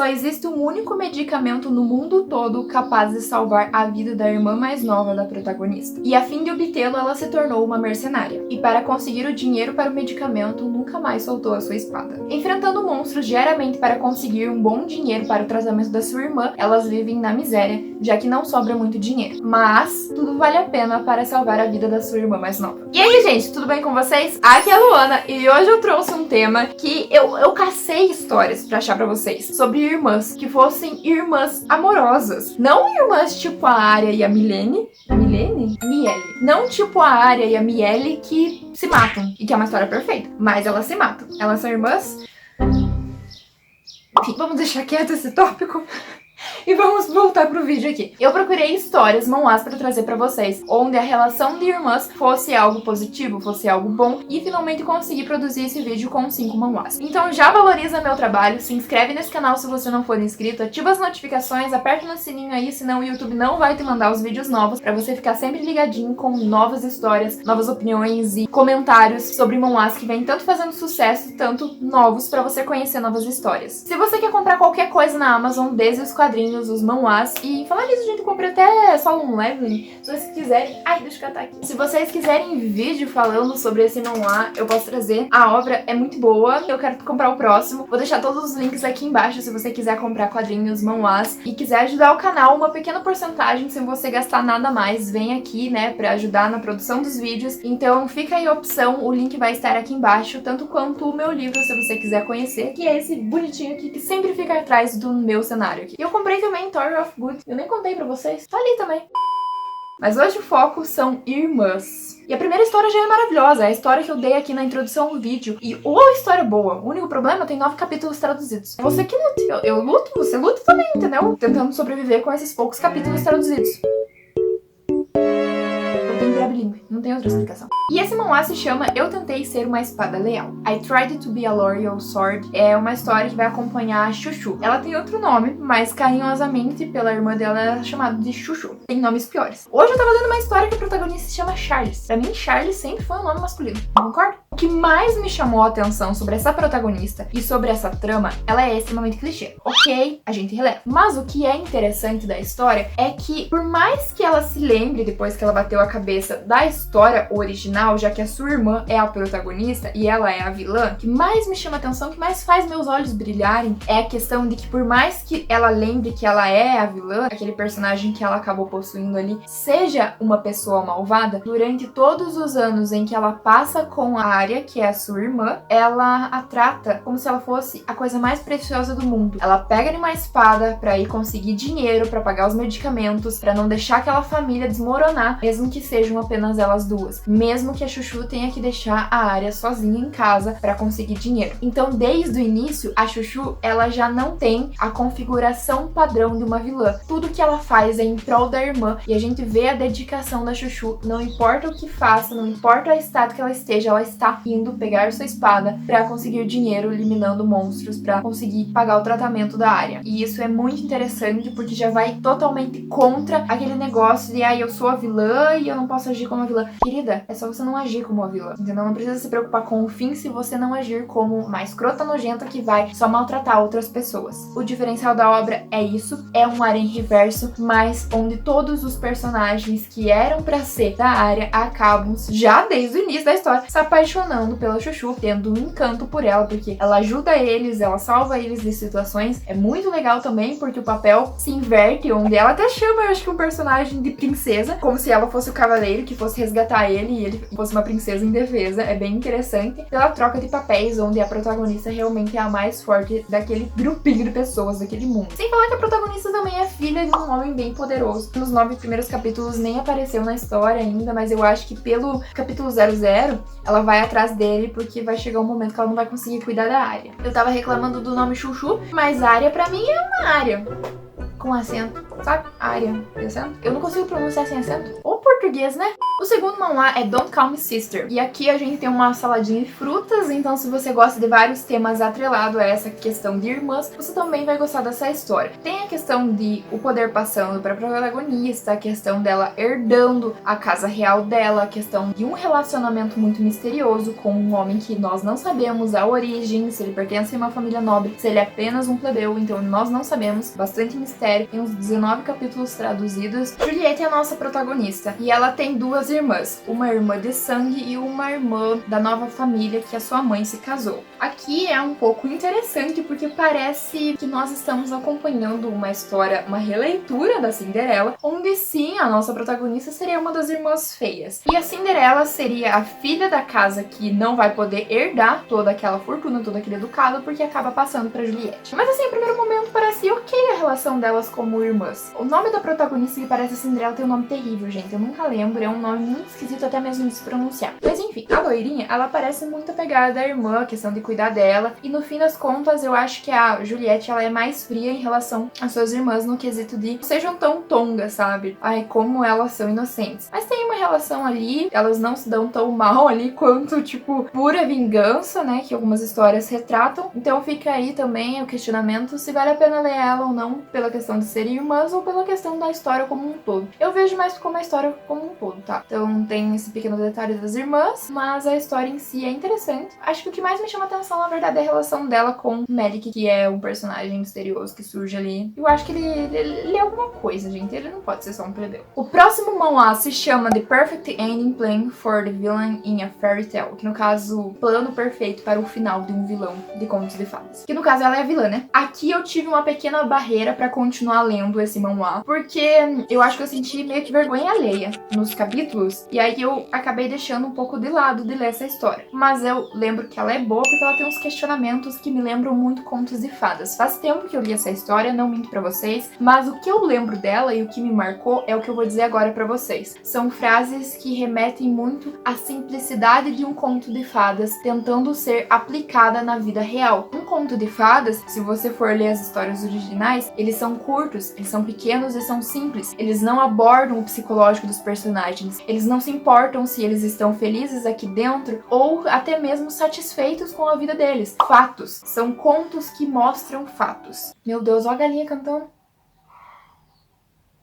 Só existe um único medicamento no mundo todo capaz de salvar a vida da irmã mais nova da protagonista. E a fim de obtê-lo, ela se tornou uma mercenária. E para conseguir o dinheiro para o medicamento, nunca mais soltou a sua espada. Enfrentando monstros diariamente para conseguir um bom dinheiro para o tratamento da sua irmã, elas vivem na miséria, já que não sobra muito dinheiro. Mas tudo vale a pena para salvar a vida da sua irmã mais nova. E aí, gente, tudo bem com vocês? Aqui é a Luana e hoje eu trouxe um tema que eu cacei histórias pra achar pra vocês sobre irmãs que fossem irmãs amorosas. Não irmãs tipo a Arya e a Miele. Não tipo a Arya e a Miele que se matam e que é uma história perfeita. Mas elas se matam. Elas são irmãs. Enfim, vamos deixar quieto esse tópico. E vamos voltar pro vídeo aqui. Eu procurei histórias manhwas pra trazer pra vocês, onde a relação de irmãs fosse algo positivo, fosse algo bom, e finalmente consegui produzir esse vídeo com 5 manhwas. Então já valoriza meu trabalho, se inscreve nesse canal se você não for inscrito, ativa as notificações, aperta no sininho aí, senão o YouTube não vai te mandar os vídeos novos, pra você ficar sempre ligadinho com novas histórias, novas opiniões e comentários sobre manhwas que vem tanto fazendo sucesso, tanto novos pra você conhecer novas histórias. Se você quer comprar qualquer coisa na Amazon, desde os quadrinhos, os manhwas, e falar nisso, gente, eu comprei até Solo Leveling, se vocês quiserem... Ai, deixa eu catar aqui. Se vocês quiserem vídeo falando sobre esse manhwa, eu posso trazer. A obra é muito boa, eu quero comprar o próximo. Vou deixar todos os links aqui embaixo se você quiser comprar quadrinhos, manhwas, e quiser ajudar o canal, uma pequena porcentagem, sem você gastar nada mais, vem aqui, né, pra ajudar na produção dos vídeos. Então fica aí a opção, o link vai estar aqui embaixo, tanto quanto o meu livro, se você quiser conhecer, que é esse bonitinho aqui, que sempre fica atrás do meu cenário aqui. Eu comprei também Tower of Good. Eu nem contei pra vocês. Tá ali também. Mas hoje o foco são irmãs. E a primeira história já é maravilhosa. É a história que eu dei aqui na introdução do vídeo. E a história boa. O único problema, tem 9 capítulos traduzidos. Você que lute. Eu luto, você luta também, entendeu? Tentando sobreviver com esses poucos capítulos traduzidos. Não tem outra explicação. E esse manhwa se chama Eu Tentei Ser Uma Espada Leal. I Tried to Be a Loyal Sword. É uma história que vai acompanhar a Chuchu. Ela tem outro nome, mas carinhosamente pela irmã dela é chamada de Chuchu. Tem nomes piores. Hoje eu tava lendo uma história que a protagonista se chama Charles. Pra mim, Charles sempre foi um nome masculino. Concorda? O que mais me chamou a atenção sobre essa protagonista e sobre essa trama, ela é extremamente clichê. Ok, a gente releva. Mas o que é interessante da história é que, por mais que ela se lembre, depois que ela bateu a cabeça, da história original, já que a sua irmã é a protagonista e ela é a vilã, o que mais me chama a atenção, o que mais faz meus olhos brilharem, é a questão de que, por mais que ela lembre que ela é a vilã, aquele personagem que ela acabou possuindo ali, seja uma pessoa malvada, durante todos os anos em que ela passa com a Arya, que é a sua irmã, ela a trata como se ela fosse a coisa mais preciosa do mundo. Ela pega numa espada pra ir conseguir dinheiro, pra pagar os medicamentos, pra não deixar aquela família desmoronar, mesmo que sejam apenas elas duas. Mesmo que a Chuchu tenha que deixar a Arya sozinha em casa pra conseguir dinheiro. Então, desde o início, a Chuchu, ela já não tem a configuração padrão de uma vilã. Tudo que ela faz é em prol da irmã, e a gente vê a dedicação da Chuchu. Não importa o que faça, não importa o estado que ela esteja, ela está indo pegar sua espada pra conseguir dinheiro, eliminando monstros, pra conseguir pagar o tratamento da Arya. E isso é muito interessante, porque já vai totalmente contra aquele negócio de eu sou a vilã e eu não posso agir como a vilã. Querida, é só você não agir como a vilã, entendeu? Não precisa se preocupar com o fim se você não agir como uma escrota nojenta que vai só maltratar outras pessoas. O diferencial da obra é isso, é um harém reverso, mas onde todos os personagens que eram pra ser da Arya acabam, já desde o início da história, se apaixonando pela Chuchu, tendo um encanto por ela, porque ela ajuda eles, ela salva eles de situações. É muito legal também, porque o papel se inverte, onde ela até chama, eu acho que um personagem de princesa, como se ela fosse o cavaleiro que fosse resgatar ele e ele fosse uma princesa indefesa. É bem interessante pela troca de papéis, onde a protagonista realmente é a mais forte daquele grupinho de pessoas, daquele mundo. Sem falar que a protagonista também é filha de um homem bem poderoso. Nos 9 primeiros capítulos nem apareceu na história ainda, mas eu acho que pelo capítulo 00 ela vai atrás dele, porque vai chegar um momento que ela não vai conseguir cuidar da Arya. Eu tava reclamando do nome Chuchu, mas Arya pra mim é uma Arya com acento, sabe? Arya, tem acento? Eu não consigo pronunciar sem acento. Ou português, né? O segundo manhwa é Don't Call Me Sister, e aqui a gente tem uma saladinha de frutas, então se você gosta de vários temas atrelados a essa questão de irmãs, você também vai gostar dessa história. Tem a questão de o poder passando para a protagonista, a questão dela herdando a casa real dela, a questão de um relacionamento muito misterioso com um homem que nós não sabemos a origem, se ele pertence a uma família nobre, se ele é apenas um plebeu, então nós não sabemos, bastante mistério, tem uns 19 capítulos traduzidos. Juliette é a nossa protagonista, e ela tem duas irmãs, uma irmã de sangue e uma irmã da nova família que a sua mãe se casou. Aqui é um pouco interessante porque parece que nós estamos acompanhando uma história, uma releitura da Cinderela, onde sim, a nossa protagonista seria uma das irmãs feias. E a Cinderela seria a filha da casa que não vai poder herdar toda aquela fortuna, todo aquele ducado, porque acaba passando pra Juliette. Mas assim, no primeiro momento parecia ok a relação delas como irmãs. O nome da protagonista que parece a Cinderela tem um nome terrível, gente, eu nunca lembro, é um nome muito esquisito até mesmo de se pronunciar. Mas enfim, a loirinha, ela parece muito apegada à irmã, a questão de cuidar dela, e no fim das contas eu acho que a Juliette, ela é mais fria em relação às suas irmãs no quesito de não sejam tão tongas, sabe? Ai, como elas são inocentes. Mas tem uma relação ali, elas não se dão tão mal ali quanto, tipo, pura vingança, né, que algumas histórias retratam. Então fica aí também o questionamento se vale a pena ler ela ou não, pela questão de serem irmãs ou pela questão da história como um todo. Eu vejo mais como a história como um todo, tá? Então tem esse pequeno detalhe das irmãs, mas a história em si é interessante. Acho que o que mais me chama atenção, na verdade, é a relação dela com Melick, que é um personagem misterioso que surge ali. Eu acho que ele é alguma coisa, gente. Ele não pode ser só um plebeu. O próximo manhwa se chama The Perfect Ending Plan for the Villain in a Fairy Tale, que no caso, plano perfeito para o final de um vilão de contos de fadas. Que no caso ela é a vilã, né? Aqui eu tive uma pequena barreira pra continuar lendo esse manhwa, porque eu acho que eu senti meio que vergonha alheia nos capítulos, e aí eu acabei deixando um pouco de lado de ler essa história. Mas eu lembro que ela é boa porque ela tem uns questionamentos que me lembram muito contos de fadas. Faz tempo que eu li essa história, não minto pra vocês, mas o que eu lembro dela e o que me marcou é o que eu vou dizer agora pra vocês. São frases que remetem muito à simplicidade de um conto de fadas tentando ser aplicada na vida real. Um conto de fadas, se você for ler as histórias originais, eles são curtos, eles são pequenos e são simples. Eles não abordam o psicológico dos personagens. Eles não se importam se eles estão felizes aqui dentro ou até mesmo satisfeitos com a vida deles. Fatos. São contos que mostram fatos. Meu Deus, ó a galinha cantando.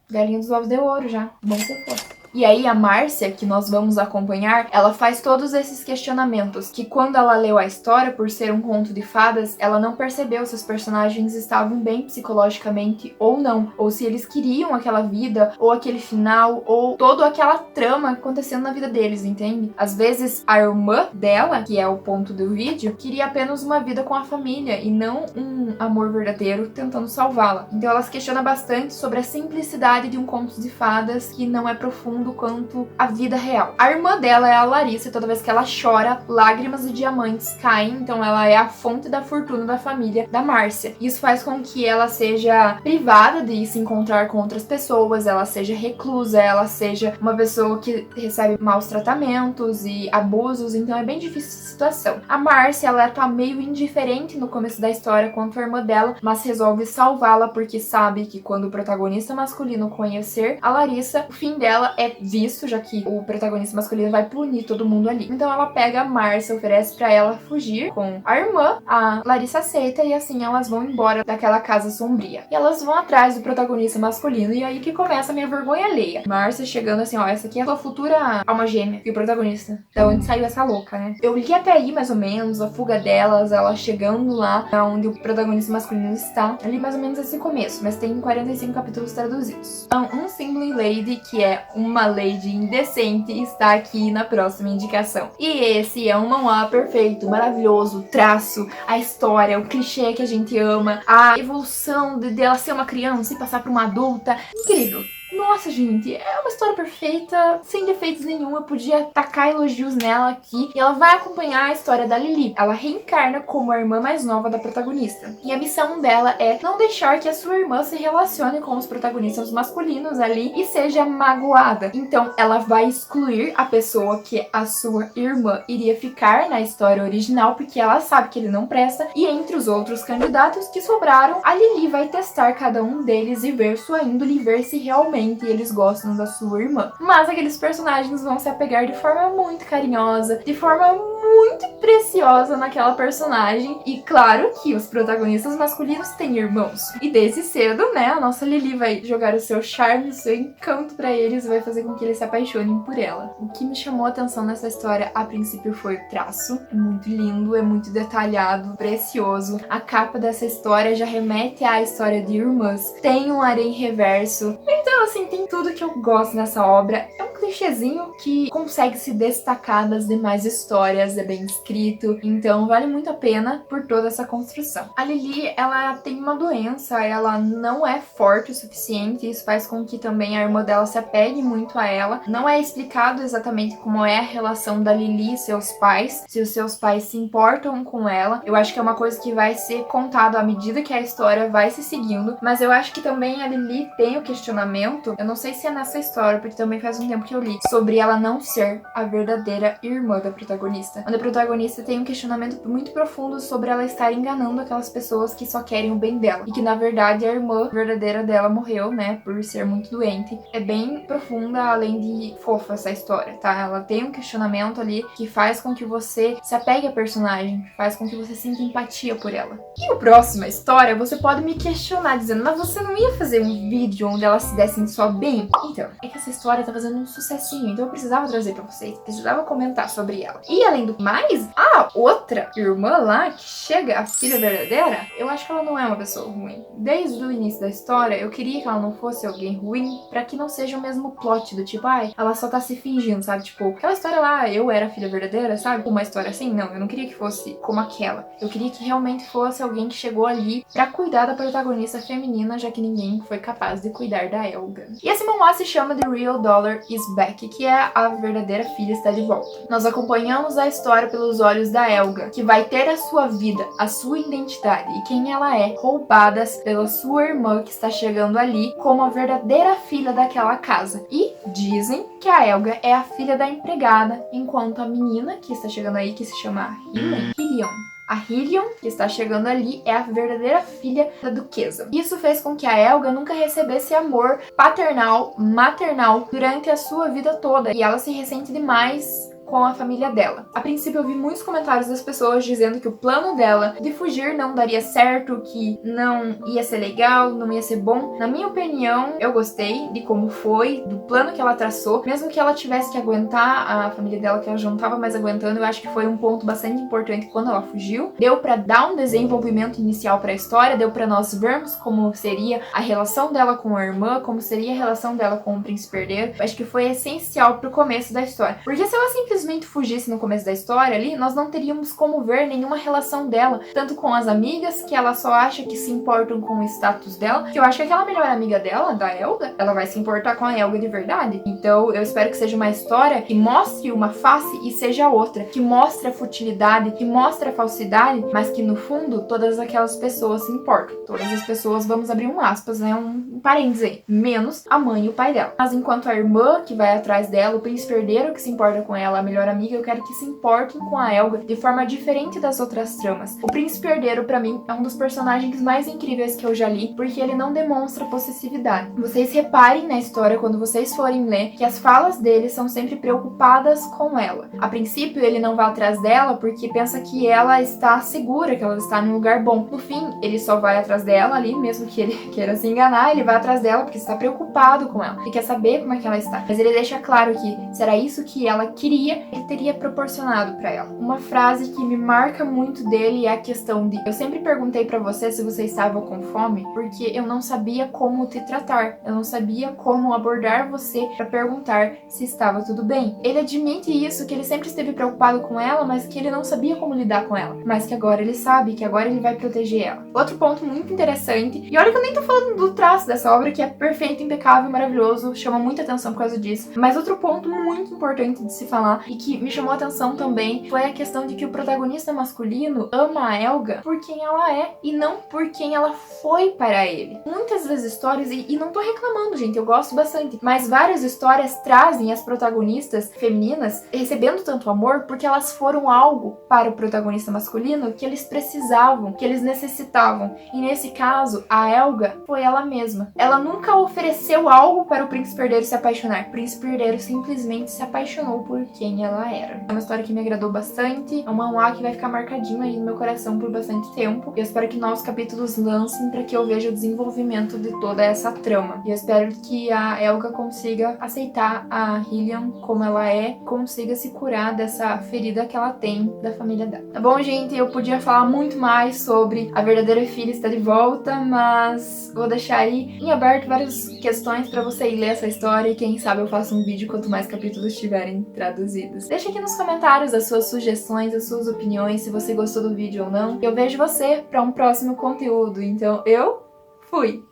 Galinha dos ovos de ouro já. Bom se for. E aí a Márcia, que nós vamos acompanhar, ela faz todos esses questionamentos, que quando ela leu a história, por ser um conto de fadas, ela não percebeu se os personagens estavam bem psicologicamente ou não, ou se eles queriam aquela vida, ou aquele final, ou toda aquela trama acontecendo na vida deles, entende? Às vezes a irmã dela, que é o ponto do vídeo, queria apenas uma vida com a família e não um amor verdadeiro tentando salvá-la. Então ela se questiona bastante sobre a simplicidade de um conto de fadas que não é profundo quanto a vida real. A irmã dela é a Larissa, e toda vez que ela chora, lágrimas de diamantes caem, então ela é a fonte da fortuna da família da Márcia. Isso faz com que ela seja privada de se encontrar com outras pessoas, ela seja reclusa, ela seja uma pessoa que recebe maus tratamentos e abusos, então é bem difícil essa situação. A Márcia, ela tá meio indiferente no começo da história quanto a irmã dela, mas resolve salvá-la porque sabe que quando o protagonista masculino conhecer a Larissa, o fim dela é visto, já que o protagonista masculino vai punir todo mundo ali. Então ela pega a Márcia, oferece pra ela fugir com a irmã, a Larissa aceita e assim elas vão embora daquela casa sombria. E elas vão atrás do protagonista masculino e aí que começa a minha vergonha alheia. Márcia chegando assim, ó, essa aqui é a sua futura alma gêmea e o protagonista. Da onde saiu essa louca, né? Eu li até aí mais ou menos a fuga delas, ela chegando lá onde o protagonista masculino está. Ali mais ou menos esse começo, mas tem 45 capítulos traduzidos. Então, um Singling Lady, que é uma lady indecente, está aqui na próxima indicação. E esse é um manhwa perfeito, maravilhoso, traço, a história, o clichê que a gente ama, a evolução dela ser uma criança e passar por uma adulta. Incrível! Nossa, gente, é uma história perfeita, sem defeitos nenhum. Eu podia tacar elogios nela aqui. E ela vai acompanhar a história da Lily. Ela reencarna como a irmã mais nova da protagonista. E a missão dela é não deixar que a sua irmã se relacione com os protagonistas masculinos ali e seja magoada. Então, ela vai excluir a pessoa que a sua irmã iria ficar na história original, porque ela sabe que ele não presta. E entre os outros candidatos que sobraram, a Lily vai testar cada um deles e ver sua índole e ver se realmente realmente eles gostam da sua irmã. Mas aqueles personagens vão se apegar de forma muito carinhosa, de forma muito preciosa naquela personagem. E claro que os protagonistas masculinos têm irmãos. E desde cedo, né, a nossa Lily vai jogar o seu charme, o seu encanto pra eles e vai fazer com que eles se apaixonem por ela. O que me chamou a atenção nessa história, a princípio, foi o traço. É muito lindo, é muito detalhado, precioso. A capa dessa história já remete à história de irmãs. Tem um harém reverso. Então, assim, tem tudo que eu gosto nessa obra. É um clichêzinho que consegue se destacar das demais histórias, é bem escrito, então vale muito a pena por toda essa construção. A Lily, ela tem uma doença, ela não é forte o suficiente, isso faz com que também a irmã dela se apegue muito a ela. Não é explicado exatamente como é a relação da Lily e seus pais, se os seus pais se importam com ela. Eu acho que é uma coisa que vai ser contado à medida que a história vai se seguindo, mas eu acho que também a Lily tem o questionamento, eu não sei se é nessa história, porque também faz um tempo que eu li, sobre ela não ser a verdadeira irmã da protagonista. Onde a protagonista tem um questionamento muito profundo sobre ela estar enganando aquelas pessoas que só querem o bem dela. E que, na verdade, a irmã verdadeira dela morreu, né, por ser muito doente. É bem profunda, além de fofa essa história, tá? Ela tem um questionamento ali que faz com que você se apegue à personagem, faz com que você sinta empatia por ela. E a próxima história, você pode me questionar dizendo, mas você não ia fazer um vídeo onde elas se dessem só bem? Então, é que essa história tá fazendo um sucessinho, então eu precisava trazer pra vocês, precisava comentar sobre ela. E além do mais, a outra irmã lá, que chega, a filha verdadeira, eu acho que ela não é uma pessoa ruim. Desde o início da história, eu queria que ela não fosse alguém ruim, pra que não seja o mesmo plot do tipo, ai, ela só tá se fingindo, sabe? Tipo, aquela história lá, eu era a filha verdadeira, sabe? Uma história assim, não, eu não queria que fosse como aquela. Eu queria que realmente fosse alguém que chegou ali pra cuidar da protagonista feminina, já que ninguém foi capaz de cuidar da Helga. E esse manhwa se chama The Real Dollar is Back, que é a verdadeira filha está de volta. Nós acompanhamos a história pelos olhos da Helga, que vai ter a sua vida, a sua identidade e quem ela é, roubadas pela sua irmã que está chegando ali como a verdadeira filha daquela casa. E dizem que a Helga é a filha da empregada, enquanto a menina que está chegando aí, que se chama Hillion, a Hillion, que está chegando ali, é a verdadeira filha da duquesa. Isso fez com que a Helga nunca recebesse amor paternal, maternal durante a sua vida toda. E ela se ressente demais com a família dela. A princípio eu vi muitos comentários das pessoas dizendo que o plano dela de fugir não daria certo, que não ia ser legal, não ia ser bom. Na minha opinião, eu gostei de como foi, do plano que ela traçou, mesmo que ela tivesse que aguentar a família dela, que ela já não tava mais aguentando. Eu acho que foi um ponto bastante importante quando ela fugiu. Deu pra dar um desenvolvimento inicial pra história, deu pra nós vermos como seria a relação dela com a irmã, como seria a relação dela com o príncipe herdeiro. Eu acho que foi essencial pro começo da história, porque se ela simplesmente fugisse no começo da história ali, nós não teríamos como ver nenhuma relação dela, tanto com as amigas, que ela só acha que se importam com o status dela, que eu acho que aquela melhor amiga dela, da Helga, ela vai se importar com a Helga de verdade. Então eu espero que seja uma história que mostre uma face e seja outra, que mostre a futilidade, que mostre a falsidade, mas que no fundo todas aquelas pessoas se importam. Todas as pessoas, vamos abrir um aspas, né, um parênteses aí, menos a mãe e o pai dela. Mas enquanto a irmã que vai atrás dela, o príncipe herdeiro que se importa com ela, a melhor amiga, eu quero que se importem com a Helga de forma diferente das outras tramas. O príncipe herdeiro, pra mim, é um dos personagens mais incríveis que eu já li, porque ele não demonstra possessividade. Vocês reparem na história, quando vocês forem ler, que as falas dele são sempre preocupadas com ela. A princípio, ele não vai atrás dela porque pensa que ela está segura, que ela está num lugar bom. No fim, ele só vai atrás dela ali, mesmo que ele queira se enganar, ele vai atrás dela porque está preocupado com ela e quer saber como é que ela está. Mas ele deixa claro que se era isso que ela queria, ele teria proporcionado pra ela. Uma frase que me marca muito dele é a questão de: eu sempre perguntei pra você se você estava com fome, porque eu não sabia como te tratar, eu não sabia como abordar você pra perguntar se estava tudo bem. Ele admite isso, que ele sempre esteve preocupado com ela, mas que ele não sabia como lidar com ela, mas que agora ele sabe, que agora ele vai proteger ela. Outro ponto muito interessante, e olha que eu nem tô falando do traço dessa obra, que é perfeito, impecável, maravilhoso, chama muita atenção por causa disso, mas outro ponto muito importante de se falar e que me chamou a atenção também foi a questão de que o protagonista masculino ama a Helga por quem ela é e não por quem ela foi para ele. Muitas das histórias, e não tô reclamando, gente, eu gosto bastante, mas várias histórias trazem as protagonistas femininas recebendo tanto amor porque elas foram algo para o protagonista masculino que eles precisavam, que eles necessitavam. E nesse caso, a Helga foi ela mesma. Ela nunca ofereceu algo para o príncipe herdeiro se apaixonar. O príncipe herdeiro simplesmente se apaixonou por quem ela era. É uma história que me agradou bastante, é um manhwa que vai ficar marcadinho aí no meu coração por bastante tempo. Eu espero que novos capítulos lancem para que eu veja o desenvolvimento de toda essa trama. E eu espero que a Helga consiga aceitar a Hylian como ela é, consiga se curar dessa ferida que ela tem da família dela. Tá bom, gente? Eu podia falar muito mais sobre a verdadeira filha está de volta, mas vou deixar aí em aberto várias questões para você ir ler essa história e quem sabe eu faço um vídeo quanto mais capítulos estiverem traduzidos. Deixa aqui nos comentários as suas sugestões, as suas opiniões, se você gostou do vídeo ou não. Eu vejo você para um próximo conteúdo. Então eu fui!